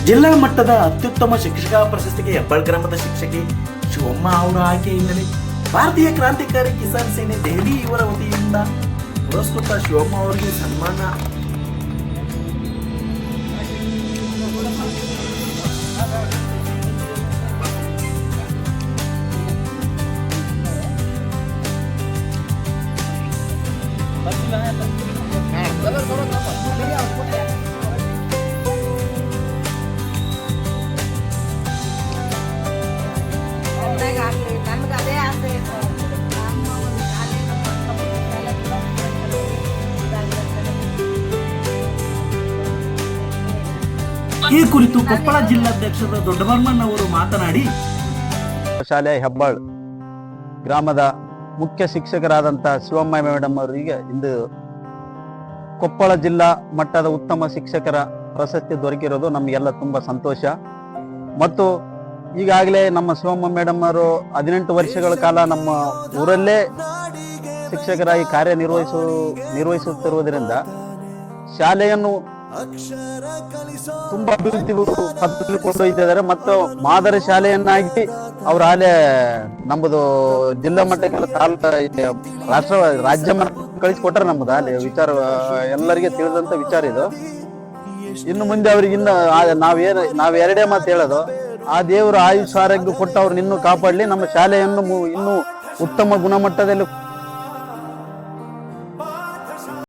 ಜಿಲ್ಲಾ ಮಟ್ಟದ ಅತ್ಯುತ್ತಮ ಶಿಕ್ಷಕ ಪ್ರಶಸ್ತಿಗೆ ಹೆಬ್ಬಾಳ್ ಗ್ರಾಮದ ಶಿಕ್ಷಕಿ ಶಿವಮ್ಮ ಅವರ ಆಯ್ಕೆ ಹಿನ್ನೆಲೆ ಭಾರತೀಯ ಕ್ರಾಂತಿಕಾರಿ ಕಿಸಾನ್ ಸೇನೆ ದೆಹಲಿ ಇವರ ವತಿಯಿಂದ ಪುರಸ್ಕೃತ ಶಿವಮ್ಮ ಅವರಿಗೆ ಸನ್ಮಾನ. ಈ ಕುರಿತು ಕೊಪ್ಪಳ ಜಿಲ್ಲಾಧ್ಯಕ್ಷರ ದೊಡ್ಡಬರ್ಮಣ್ಣ ಅವರು ಮಾತನಾಡಿ, ಶಾಲೆ ಹೆಬ್ಬಾಳ್ ಗ್ರಾಮದ ಮುಖ್ಯ ಶಿಕ್ಷಕರಾದಂಥ ಶಿವಮ್ಮ ಮೇಡಮ್ ಅವರಿಗೆ ಇಂದು ಕೊಪ್ಪಳ ಜಿಲ್ಲಾ ಮಟ್ಟದ ಉತ್ತಮ ಶಿಕ್ಷಕರ ಪ್ರಶಸ್ತಿ ದೊರಕಿರೋದು ನಮಗೆಲ್ಲ ತುಂಬ ಸಂತೋಷ. ಮತ್ತು ಈಗಾಗಲೇ ನಮ್ಮ ಶಿವಮ್ಮ ಮೇಡಮ್ ಅವರು 18 ವರ್ಷಗಳ ಕಾಲ ನಮ್ಮ ಊರಲ್ಲೇ ಶಿಕ್ಷಕರಾಗಿ ನಿರ್ವಹಿಸುತ್ತಿರುವುದರಿಂದ ಶಾಲೆಯನ್ನು ತುಂಬಾ ಅಭಿವೃದ್ಧಿ ಪಥದಲ್ಲಿ ಕೊಂಡೊಯ್ತಿದ್ದಾರೆ ಮತ್ತು ಮಾದರಿ ಶಾಲೆಯನ್ನಾಗಿ ಅವ್ರ ಹಾಲೆ ನಮ್ಮದು ಜಿಲ್ಲಾ ಮಟ್ಟಕ್ಕೆ ರಾಜ್ಯ ಮಟ್ಟ ಕಳಿಸಿಕೊಟ್ರೆ ನಮ್ಮದು ಅಲ್ಲಿ ವಿಚಾರ ಎಲ್ಲರಿಗೆ ತಿಳಿದಂತ ವಿಚಾರ ಇದು. ಇನ್ನು ಮುಂದೆ ಅವ್ರಿಗೆ ಇನ್ನು ನಾವ್ ಎರಡೇ ಮಾತು ಹೇಳೋದು, ಆ ದೇವರು ಆಯುಷ್ ಆರೋಗ್ಯ ಕೊಟ್ಟು ಅವ್ರನ್ನ ಇನ್ನೂ ಕಾಪಾಡಲಿ, ನಮ್ಮ ಶಾಲೆಯನ್ನು ಇನ್ನೂ ಉತ್ತಮ ಗುಣಮಟ್ಟದಲ್ಲಿ